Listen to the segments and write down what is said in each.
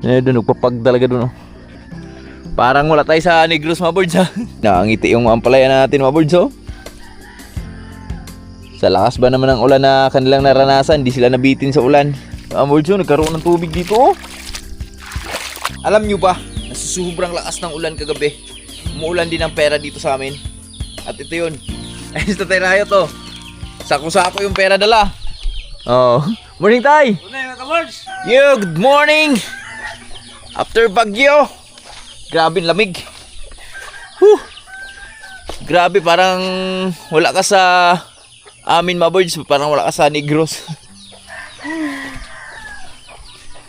Doon, nagpapag talaga doon. Oh. Parang wala tayo sa Negros mga birds ha. Nakangiti yung ampalaya natin mga birds oh. Sa lakas ba naman ng ulan na kanilang naranasan, di sila nabitin sa ulan. Mga birds oh, nagkaroon ng tubig dito oh. Alam nyo ba, na sobrang lakas ng ulan kagabi. Umuulan din ng pera dito sa amin. At ito yun. Ayos na tayo rayo to. Sako-sako yung pera dala. Oh. Morning tay! Yo, good morning! After bagyo. Grabe lamig. Whew. Grabe, parang wala ka sa amin mga birds. Parang wala ka sa Negros.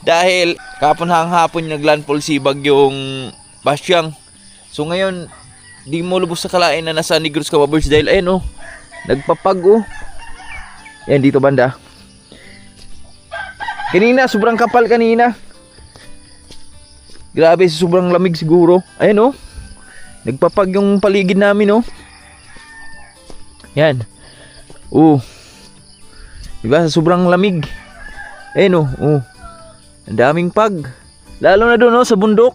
Dahil kapon hapon naglandfall si bagyong Basyang. So ngayon, di mo lubos sa kalain na nasa Negros ka mga birds. Dahil ayun oh, nagpapag oh. Yan dito banda. Kanina, sobrang kapal kanina. Grabe, sobrang lamig siguro. Ayun oh. Nagpapag yung paligid namin oh. Yan. Oh. Diba, sobrang lamig. Ayun oh. Oh. Ang daming pag. Lalo na doon oh, sa bundok.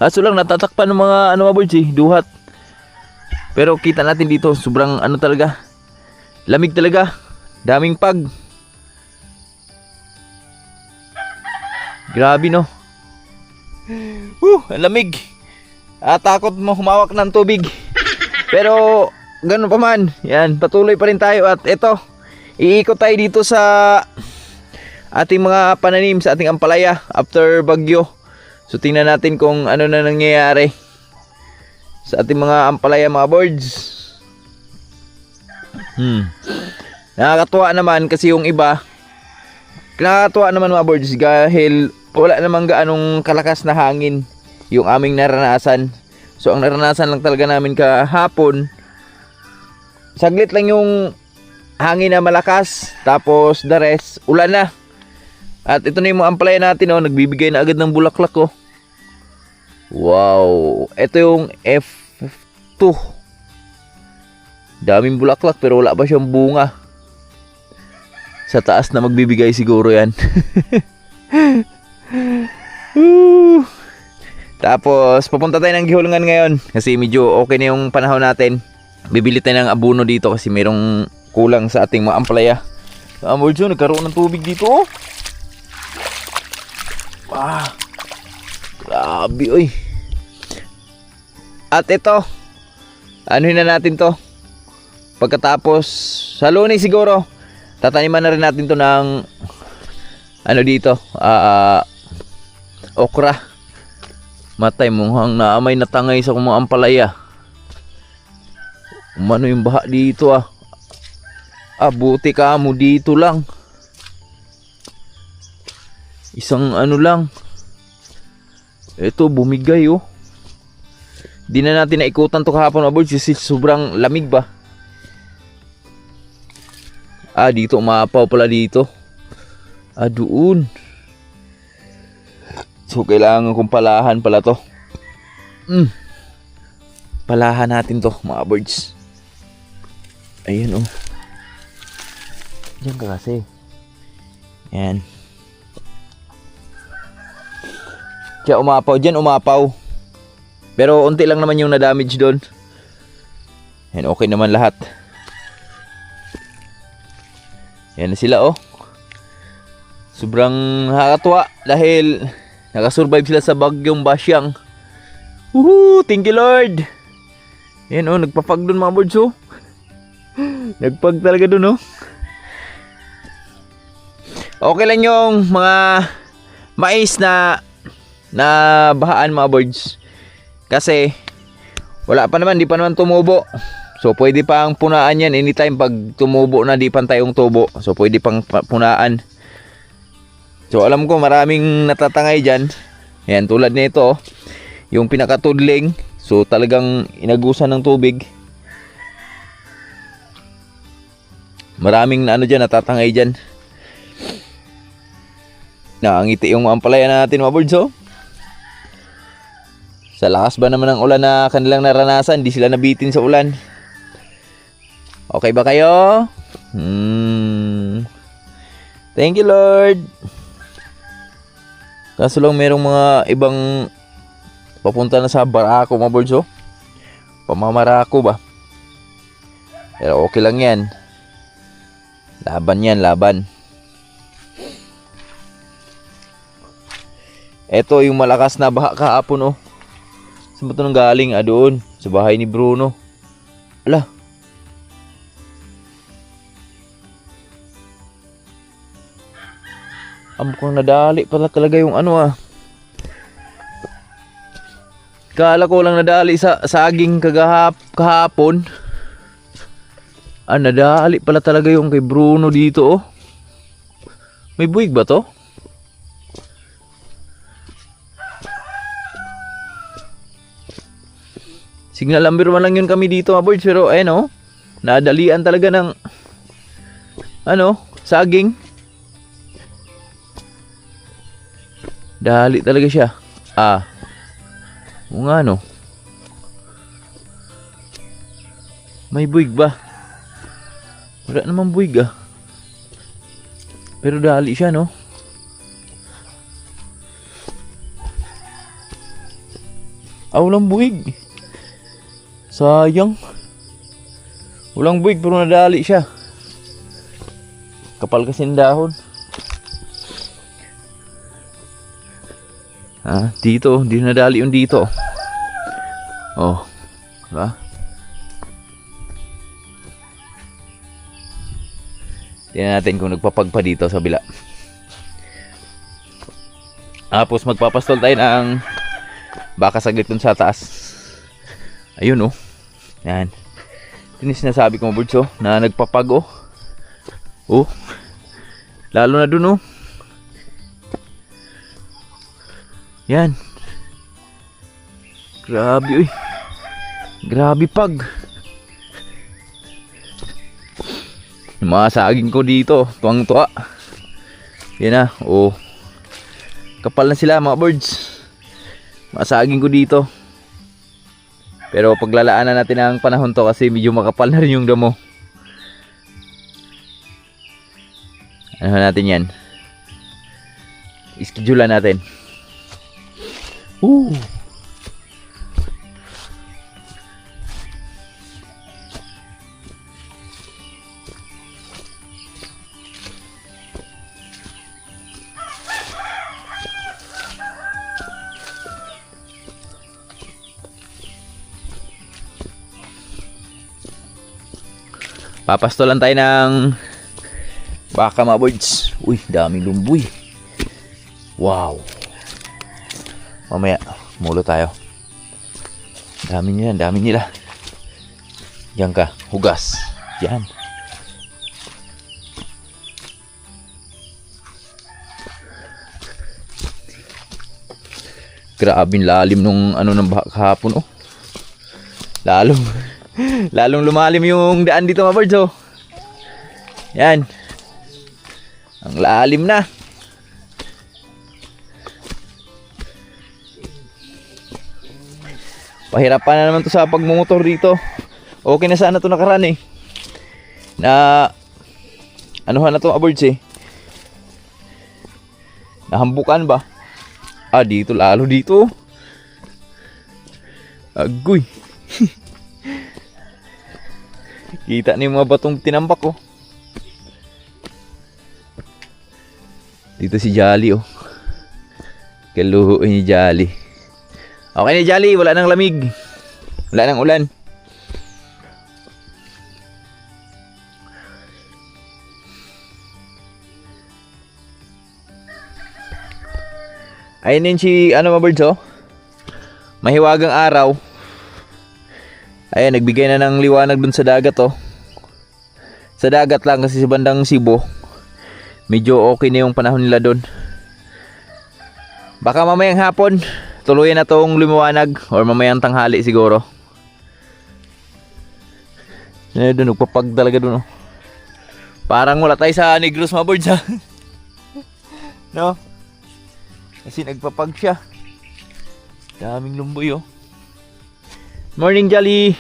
Kaso lang natatakpan ng mga ano mga birds eh, duhat. Pero kita natin dito, sobrang ano talaga. Lamig talaga. Daming pag. Grabe no. Ang lamig. Takot mo humawak ng tubig. Pero ganun pa man. Yan, patuloy pa rin tayo. At ito, iikot tayo dito sa ating mga pananim, sa ating ampalaya after bagyo. So tingnan natin kung ano na nangyayari sa ating mga ampalaya mga birds. Nakakatuwa naman kasi yung iba, nakakatuwa naman mga birds dahil wala namang gaanong kalakas na hangin yung aming naranasan. So ang naranasan lang talaga namin kahapon, saglit lang yung hangin na malakas, tapos the rest ulan na. At ito na yung mga ampalaya natin oh, nagbibigay na agad ng bulaklak oh. Wow, ito yung F2. Daming bulaklak pero wala pa siyang bunga. Sa taas na magbibigay siguro yan. Tapos papunta tayo ng Gihulungan ngayon kasi medyo okay na yung panahon natin. Bibili tayo ng abono dito kasi merong kulang sa ating mga ampalaya. Amorjo, nagkaroon ng tubig dito oh. Grabe oy. At ito, anuhin na natin to. Pagkatapos sa Lunes siguro, tataniman na rin natin to ng ano dito, okra. Matay, mukhang naamay na tangay sa mga ampalaya. Umano yung baha dito ah. Buti ka mo dito lang. Isang ano lang. Ito bumigay oh. Di na natin naikutan to kahapon mga birds kasi sobrang lamig ba. Dito umapaw pala dito. Doon. So kailangan kong palahan pala to. Palahan natin to mga birds. Ayan oh. Diyan ka kasi. Ayan. Kaya umapaw dyan, umapaw. Pero unti lang naman yung na-damage doon. Ayan, okay naman lahat. Ayan na sila oh. Sobrang nakakatuwa dahil nakasurvive sila sa bagyong Basyang. Woohoo! Thank you Lord! Ayan oh, nagpapag doon mga birds oh. Nagpag talaga doon oh. Okay lang yung mga mais na bahaan mga birds. Kasi wala pa naman, di pa naman tumubo. So pwede pang punaan yan anytime pag tumubo na, di pantayong tubo. So pwede pang punaan. So alam ko maraming natatangay dyan. Ayan, tulad nito oh, yung pinakatudling. So talagang inagusan ng tubig. Maraming na ano dyan, natatangay dyan. Nakangiti yung ampalaya natin mga birds oh. Sa lakas ba naman ng ulan na kanilang naranasan, di sila nabitin sa ulan. Okay ba kayo? Thank you Lord. Kaso lang merong mga ibang papunta na sa barako mga birds oh. Pamamarako ba? Pero okay lang yan. Laban yan, laban. Ito yung malakas na baha kahapon oh. Saan ba ito nang galing? Doon. Sa bahay ni Bruno. Ala. Mukhang nadali pala talaga yung ano ah. Kala ko lang nadali sa saging kahapon. Nadali pala talaga yung kay Bruno dito oh. May buwig ba to? Signal number 1 lang yun kami dito mga birds. Pero ayun oh. Nadalian talaga ng saging. Dali talaga siya. O nga no. May buwig ba? Wala naman buwig ah. Pero dali siya no. Walang buwig. Sayang. Walang buwig pero nadali siya. Kapal kasi ng dahon. Dito, di nadali yung dito. Oh. Diba? Tingnan natin kung nagpapagpa dito sa bila. Tapos magpapastol tayo ng baka saglit dun sa taas. Ayun oh. Yan. Yun yung sinasabi ko mga birds oh, na nagpapag oh. Oh. Lalo na dun oh. Yan. Grabe uy. Grabe pag. Yung mga saging ko dito, tuwang-tuwa. Yan na, oh. Kapal na sila mga birds. Mga saging ko dito. Pero paglalaanan natin ang panahon to kasi medyo makapal na rin yung damo. Ano natin yan? Ischedule natin. Papastolan tayo ng baka mga birds. Uy, daming lumboy. Wow. Mamaya, mulo tayo. Dami nila, dami nila. Diyan ka, hugas. Yan. Grabing lalim nung ng baka kahapon oh. Lalong lumalim yung daan dito mga birds oh. Yan. Ang lalim na. Pahirapan na naman to sa pagmumotor dito. Okay na sana to nakaraan eh. Na anuhan na to mga birds eh. Nahambukan ba? Dito lalo dito. Agoy. Kita ni mga batong tinambak oh. Dito si Jolly oh. Kaluho ni Jolly. Okay ni Jolly, wala nang lamig. Wala nang ulan. Ayun yun si mga birds oh. Mahiwagang araw. Ayan, nagbigay na ng liwanag dun sa dagat oh. Sa dagat lang kasi sa bandang Cebu medyo okay na yung panahon nila dun. Baka mamayang hapon tuluyan na tong lumiwanag or mamayang tanghali siguro. Doon nagpapag talaga dun oh. Parang wala tayo sa Negros mga birds ha. No? Kasi nagpapag siya. Daming lumboy oh. Morning Jolly.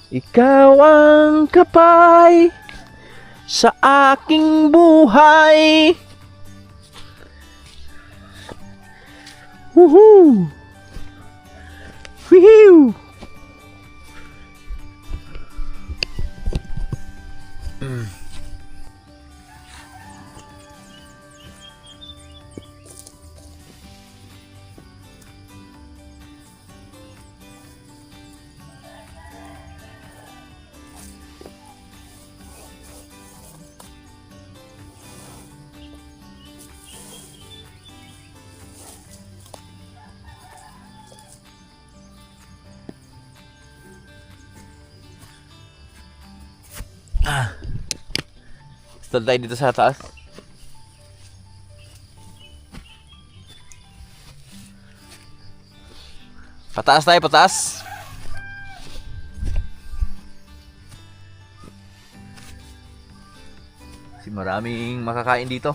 Ikaw ang kapay sa aking buhay. Woohoo! Woohoo! Stall tayo dito sa taas. Pataas tayo, pataas. Kasi maraming makakain dito.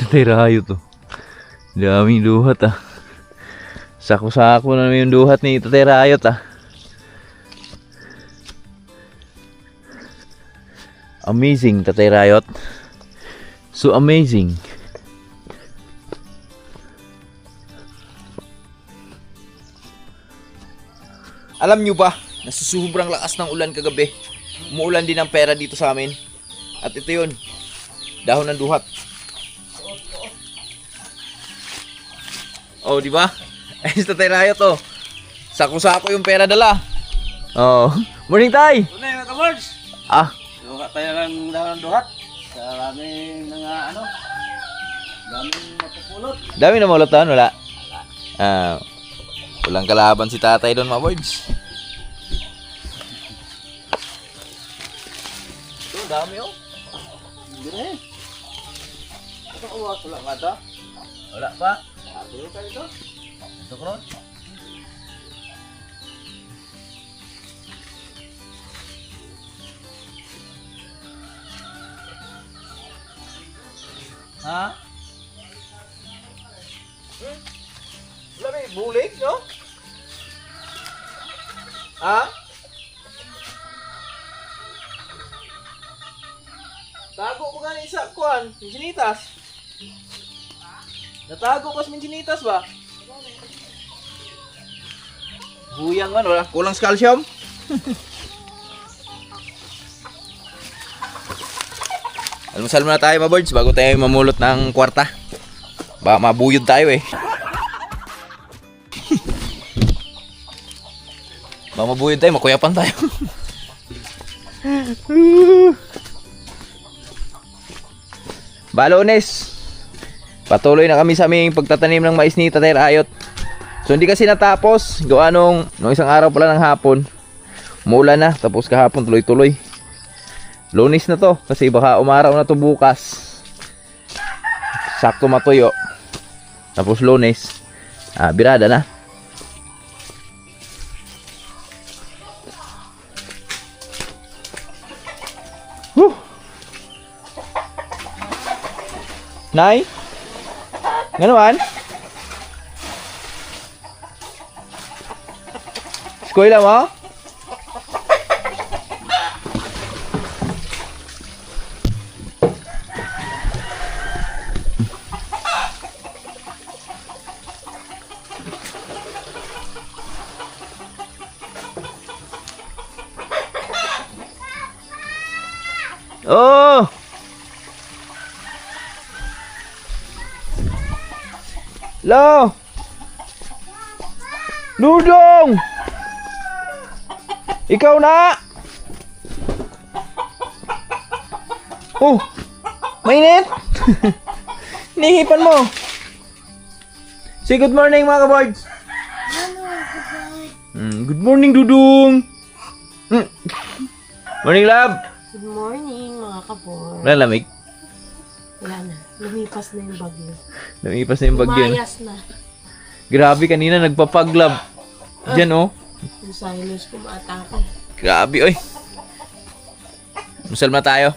Tatay to. Daming duhat ah. Sako-sako na yung duhat ni Tatay Rayot ah. Amazing, Tatay Rayot. So amazing. Alam nyo ba, nasusobrang lakas ng ulan kagabi. Umuulan din ng pera dito sa amin. At ito yun, dahon ng duhat. Oh, di ba? Ayos na tayo Rayot oh. Sako-sako yung pera dala. Oh. Morning, Tay. Tunay mga kabards. Ah. Duhat tayo ng dahon ng duhat. Sa aming mga daming mapupulot. Dami na maulutan, wala? Ah. Walang kalaban si Tatay doon, mga boys. Ito, dami oh. Hindi na eh. Ito uwas, wala nga ito. Wala pa. Ito ka ito. Ito ko. Ha? Wala may bulik, no? Ha? Tago mo nga ni isa, kuhan, minjinitas. Natago pas minjinitas ba? Buyang man, wala. Kulang sa calcium. Almusal muna tayo mga birds bago tayo mamulot ng kwarta. Baka mabuyod tayo eh. Baka mabuyod tayo, makuyapan tayo. Balones. Patuloy na kami sa aming pagtatanim ng mais ni Tatay Rayot. So hindi kasi natapos. Gawa nung isang araw pala ng hapon. Umulan na, tapos kahapon tuloy-tuloy. Lunes na to, kasi baka umaraw na to bukas. Sakto matuyo. Tapos Lunes, birada na. Whew. Nay? Nganuan? Eskwela mo? Oh! Lo! Dudong! Ikaw na! Oh! Mainit! Nihipan mo! Say good morning mga kabards! Good morning, Dudong! Morning, love! Good morning, mga kabor. Lalamig. Wala na. Lumipas na yung bagyo. Lumipas na yung bagyo. Umayas na. Grabe, kanina nagpapaglab. Diyan, oh. Yung sinus ko maatake. Grabe, oy. Musalma tayo.